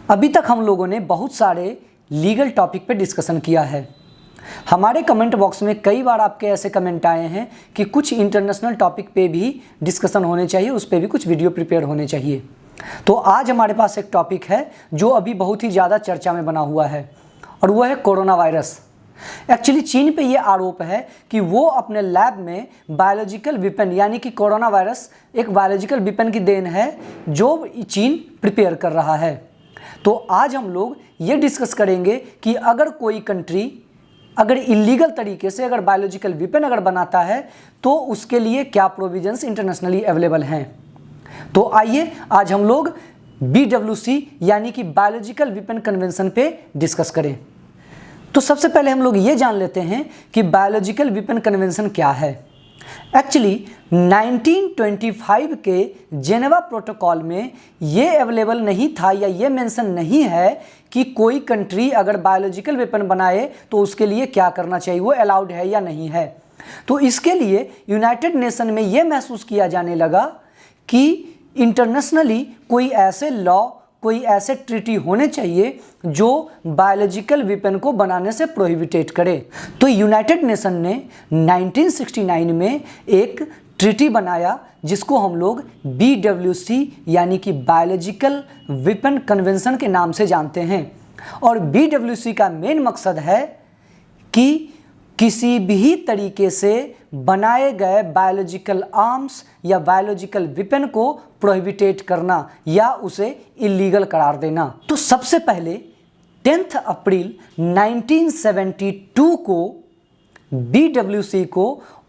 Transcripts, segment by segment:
अभी तक हम लोगों ने बहुत सारे लीगल टॉपिक पे डिस्कशन किया है। हमारे कमेंट बॉक्स में कई बार आपके ऐसे कमेंट आए हैं कि कुछ इंटरनेशनल टॉपिक पे भी डिस्कशन होने चाहिए, उस पर भी कुछ वीडियो प्रिपेयर होने चाहिए। तो आज हमारे पास एक टॉपिक है जो अभी बहुत ही ज़्यादा चर्चा में बना हुआ है और वो है कोरोना वायरस। एक्चुअली चीन पे ये आरोप है कि वो अपने लैब में बायोलॉजिकल वेपन यानी कि कोरोना वायरस एक बायोलॉजिकल वेपन की देन है जो चीन प्रिपेयर कर रहा है। तो आज हम लोग ये डिस्कस करेंगे कि अगर कोई कंट्री अगर इलीगल तरीके से अगर बायोलॉजिकल वेपन अगर बनाता है तो उसके लिए क्या प्रोविजंस इंटरनेशनली अवेलेबल हैं। तो आइए आज हम लोग BWC यानी कि बायोलॉजिकल वेपन कन्वेंशन पे डिस्कस करें। तो सबसे पहले हम लोग ये जान लेते हैं कि बायोलॉजिकल वेपन कन्वेंशन क्या है। एक्चुअली 1925 के जेनेवा प्रोटोकॉल में ये अवेलेबल नहीं था या ये मेंशन नहीं है कि कोई कंट्री अगर बायोलॉजिकल वेपन बनाए तो उसके लिए क्या करना चाहिए, वो अलाउड है या नहीं है। तो इसके लिए यूनाइटेड नेशन में ये महसूस किया जाने लगा कि इंटरनेशनली कोई ऐसे लॉ कोई ऐसे ट्रीटी होने चाहिए जो बायोलॉजिकल वेपन को बनाने से प्रोहिबिटेट करे। तो यूनाइटेड नेशन ने 1969 में एक ट्रीटी बनाया जिसको हम लोग BWC यानी कि बायोलॉजिकल वेपन कन्वेंशन के नाम से जानते हैं। और BWC का मेन मकसद है कि किसी भी तरीके से बनाए गए बायोलॉजिकल आर्म्स या बायोलॉजिकल वेपन को प्रोहिबिटेट करना या उसे इलीगल करार देना। तो सबसे पहले 10 अप्रैल 1972 को BWC को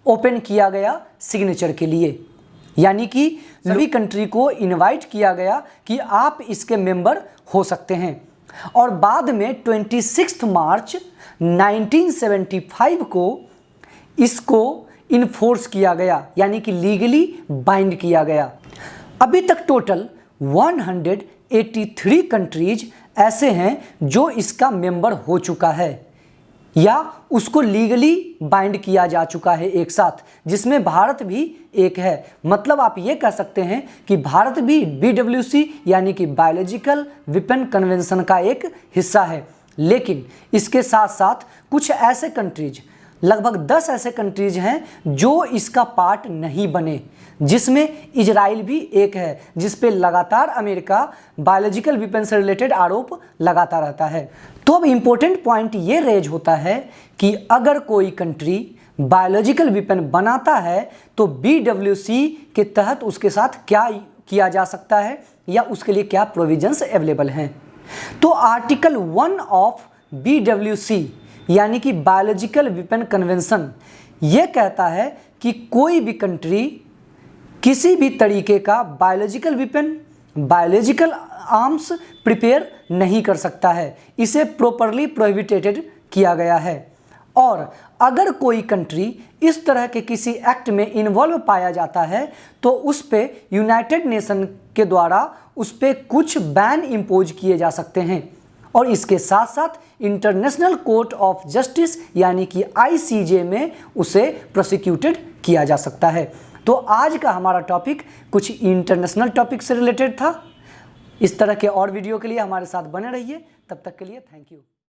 ओपन किया गया सिग्नेचर के लिए, यानी कि सभी कंट्री को इनवाइट किया गया कि आप इसके मेंबर हो सकते हैं। और बाद में 26 मार्च 1975 को इसको इन्फोर्स किया गया यानी कि लीगली बाइंड किया गया। अभी तक टोटल 183 कंट्रीज ऐसे हैं जो इसका मेंबर हो चुका है या उसको लीगली बाइंड किया जा चुका है एक साथ, जिसमें भारत भी एक है। मतलब आप ये कह सकते हैं कि भारत भी BWC यानी कि बायोलॉजिकल वेपन कन्वेंशन का एक हिस्सा है। लेकिन इसके साथ साथ कुछ ऐसे कंट्रीज, लगभग 10 ऐसे कंट्रीज हैं जो इसका पार्ट नहीं बने, जिसमें इजराइल भी एक है, जिस पे लगातार अमेरिका बायोलॉजिकल वेपन से रिलेटेड आरोप लगाता रहता है। तो अब इम्पोर्टेंट पॉइंट ये रेज होता है कि अगर कोई कंट्री बायोलॉजिकल वेपन बनाता है तो BWC के तहत उसके साथ क्या किया जा सकता है या उसके लिए क्या प्रोविजंस अवेलेबल हैं। तो आर्टिकल 1 ऑफ BWC यानी कि बायोलॉजिकल वेपन कन्वेंशन ये कहता है कि कोई भी कंट्री किसी भी तरीके का biological weapon biological arms prepare नहीं कर सकता है, इसे प्रॉपरली प्रोहिबिटेड किया गया है। और अगर कोई कंट्री इस तरह के किसी एक्ट में इन्वॉल्व पाया जाता है तो उस पे यूनाइटेड नेशन के द्वारा उस पे कुछ बैन इम्पोज किए जा सकते हैं और इसके साथ साथ इंटरनेशनल कोर्ट ऑफ जस्टिस यानी कि ICJ में उसे प्रोसिक्यूटेड किया जा सकता है। तो आज का हमारा टॉपिक कुछ इंटरनेशनल टॉपिक से रिलेटेड था। इस तरह के और वीडियो के लिए हमारे साथ बने रहिए। तब तक के लिए थैंक यू।